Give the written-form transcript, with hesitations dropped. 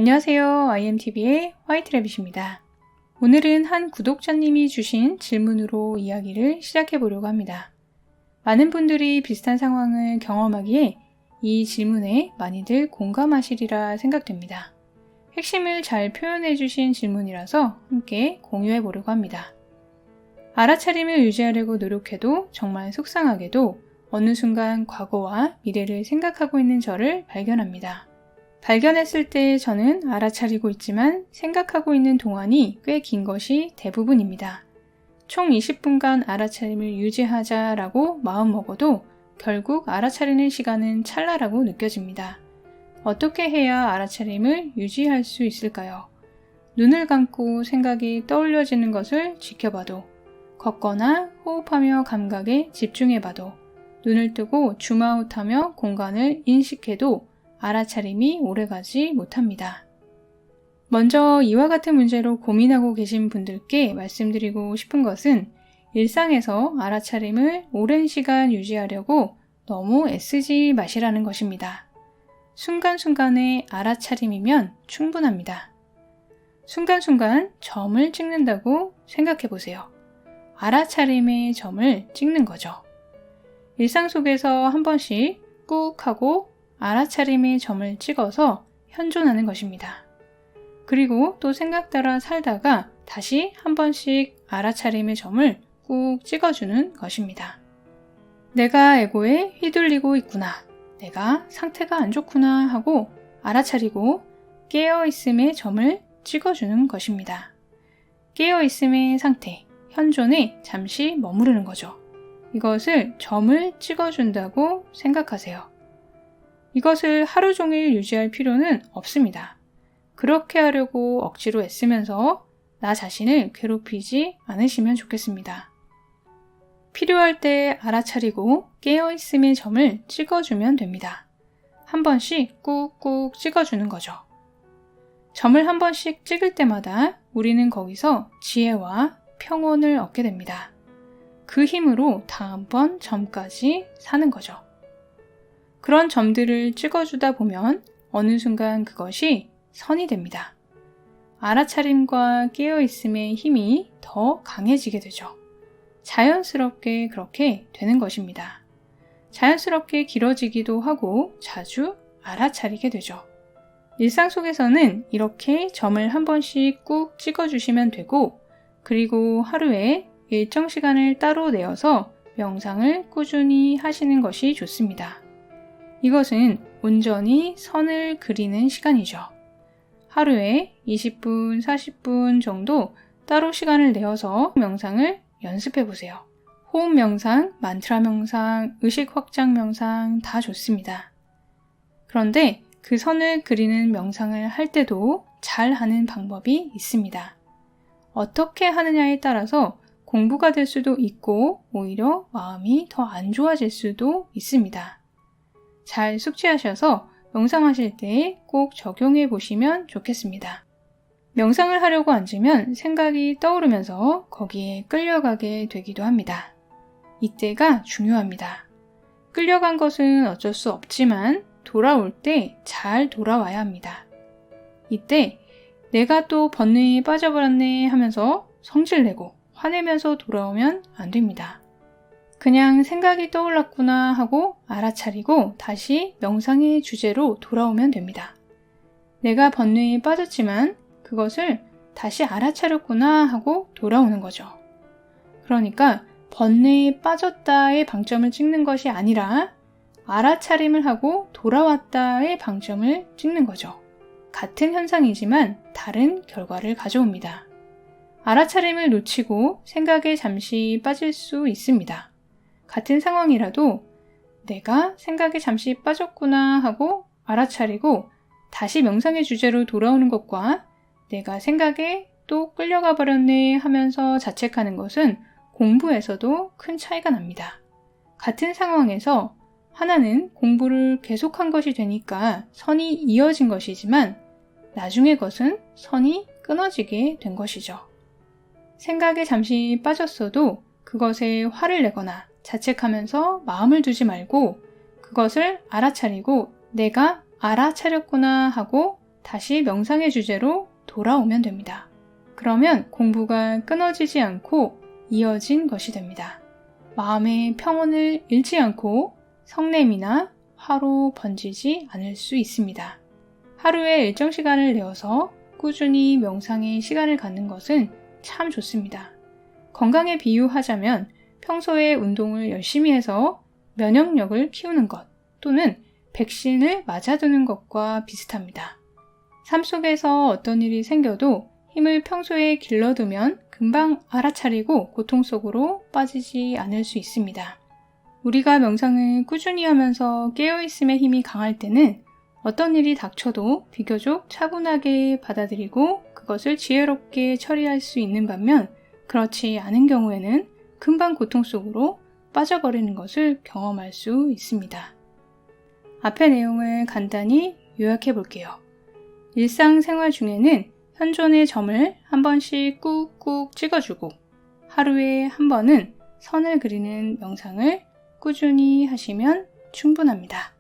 안녕하세요. IMTV의 화이트래빗입니다. 오늘은 한 구독자님이 주신 질문으로 이야기를 시작해 보려고 합니다. 많은 분들이 비슷한 상황을 경험하기에 이 질문에 많이들 공감하시리라 생각됩니다. 핵심을 잘 표현해 주신 질문이라서 함께 공유해 보려고 합니다. 알아차림을 유지하려고 노력해도 정말 속상하게도 어느 순간 과거와 미래를 생각하고 있는 저를 발견합니다. 발견했을 때 저는 알아차리고 있지만 생각하고 있는 동안이 꽤 긴 것이 대부분입니다. 총 20분간 알아차림을 유지하자라고 마음먹어도 결국 알아차리는 시간은 찰나라고 느껴집니다. 어떻게 해야 알아차림을 유지할 수 있을까요? 눈을 감고 생각이 떠올려지는 것을 지켜봐도, 걷거나 호흡하며 감각에 집중해봐도, 눈을 뜨고 줌아웃하며 공간을 인식해도 알아차림이 오래가지 못합니다. 먼저 이와 같은 문제로 고민하고 계신 분들께 말씀드리고 싶은 것은 일상에서 알아차림을 오랜 시간 유지하려고 너무 애쓰지 마시라는 것입니다. 순간순간의 알아차림이면 충분합니다. 순간순간 점을 찍는다고 생각해 보세요. 알아차림의 점을 찍는 거죠. 일상 속에서 한 번씩 꾹 하고 알아차림의 점을 찍어서 현존하는 것입니다. 그리고 또 생각 따라 살다가 다시 한 번씩 알아차림의 점을 꾹 찍어주는 것입니다. 내가 에고에 휘둘리고 있구나, 내가 상태가 안 좋구나 하고 알아차리고 깨어있음의 점을 찍어주는 것입니다. 깨어있음의 상태, 현존에 잠시 머무르는 거죠. 이것을 점을 찍어준다고 생각하세요. 이것을 하루 종일 유지할 필요는 없습니다. 그렇게 하려고 억지로 애쓰면서 나 자신을 괴롭히지 않으시면 좋겠습니다. 필요할 때 알아차리고 깨어있음의 점을 찍어주면 됩니다. 한 번씩 꾹꾹 찍어주는 거죠. 점을 한 번씩 찍을 때마다 우리는 거기서 지혜와 평온을 얻게 됩니다. 그 힘으로 다음번 점까지 사는 거죠. 그런 점들을 찍어주다 보면 어느 순간 그것이 선이 됩니다. 알아차림과 깨어있음의 힘이 더 강해지게 되죠. 자연스럽게 그렇게 되는 것입니다. 자연스럽게 길어지기도 하고 자주 알아차리게 되죠. 일상 속에서는 이렇게 점을 한 번씩 꾹 찍어주시면 되고, 그리고 하루에 일정 시간을 따로 내어서 명상을 꾸준히 하시는 것이 좋습니다. 이것은 온전히 선을 그리는 시간이죠. 하루에 20분, 40분 정도 따로 시간을 내어서 명상을 연습해 보세요. 호흡 명상, 만트라 명상, 의식 확장 명상 다 좋습니다. 그런데 그 선을 그리는 명상을 할 때도 잘 하는 방법이 있습니다. 어떻게 하느냐에 따라서 공부가 될 수도 있고 오히려 마음이 더 안 좋아질 수도 있습니다. 잘 숙지하셔서 명상하실 때 꼭 적용해 보시면 좋겠습니다. 명상을 하려고 앉으면 생각이 떠오르면서 거기에 끌려가게 되기도 합니다. 이때가 중요합니다. 끌려간 것은 어쩔 수 없지만 돌아올 때 잘 돌아와야 합니다. 이때 내가 또 번뇌에 빠져버렸네 하면서 성질내고 화내면서 돌아오면 안 됩니다. 그냥 생각이 떠올랐구나 하고 알아차리고 다시 명상의 주제로 돌아오면 됩니다. 내가 번뇌에 빠졌지만 그것을 다시 알아차렸구나 하고 돌아오는 거죠. 그러니까 번뇌에 빠졌다의 방점을 찍는 것이 아니라 알아차림을 하고 돌아왔다의 방점을 찍는 거죠. 같은 현상이지만 다른 결과를 가져옵니다. 알아차림을 놓치고 생각에 잠시 빠질 수 있습니다. 같은 상황이라도 내가 생각에 잠시 빠졌구나 하고 알아차리고 다시 명상의 주제로 돌아오는 것과 내가 생각에 또 끌려가 버렸네 하면서 자책하는 것은 공부에서도 큰 차이가 납니다. 같은 상황에서 하나는 공부를 계속한 것이 되니까 선이 이어진 것이지만 나중에 것은 선이 끊어지게 된 것이죠. 생각에 잠시 빠졌어도 그것에 화를 내거나 자책하면서 마음을 두지 말고 그것을 알아차리고 내가 알아차렸구나 하고 다시 명상의 주제로 돌아오면 됩니다. 그러면 공부가 끊어지지 않고 이어진 것이 됩니다. 마음의 평온을 잃지 않고 성냄이나 화로 번지지 않을 수 있습니다. 하루에 일정 시간을 내어서 꾸준히 명상의 시간을 갖는 것은 참 좋습니다. 건강에 비유하자면 평소에 운동을 열심히 해서 면역력을 키우는 것 또는 백신을 맞아두는 것과 비슷합니다. 삶 속에서 어떤 일이 생겨도 힘을 평소에 길러두면 금방 알아차리고 고통 속으로 빠지지 않을 수 있습니다. 우리가 명상을 꾸준히 하면서 깨어있음의 힘이 강할 때는 어떤 일이 닥쳐도 비교적 차분하게 받아들이고 그것을 지혜롭게 처리할 수 있는 반면 그렇지 않은 경우에는 금방 고통 속으로 빠져버리는 것을 경험할 수 있습니다. 앞의 내용을 간단히 요약해 볼게요. 일상생활 중에는 현존의 점을 한 번씩 꾹꾹 찍어주고 하루에 한 번은 선을 그리는 명상을 꾸준히 하시면 충분합니다.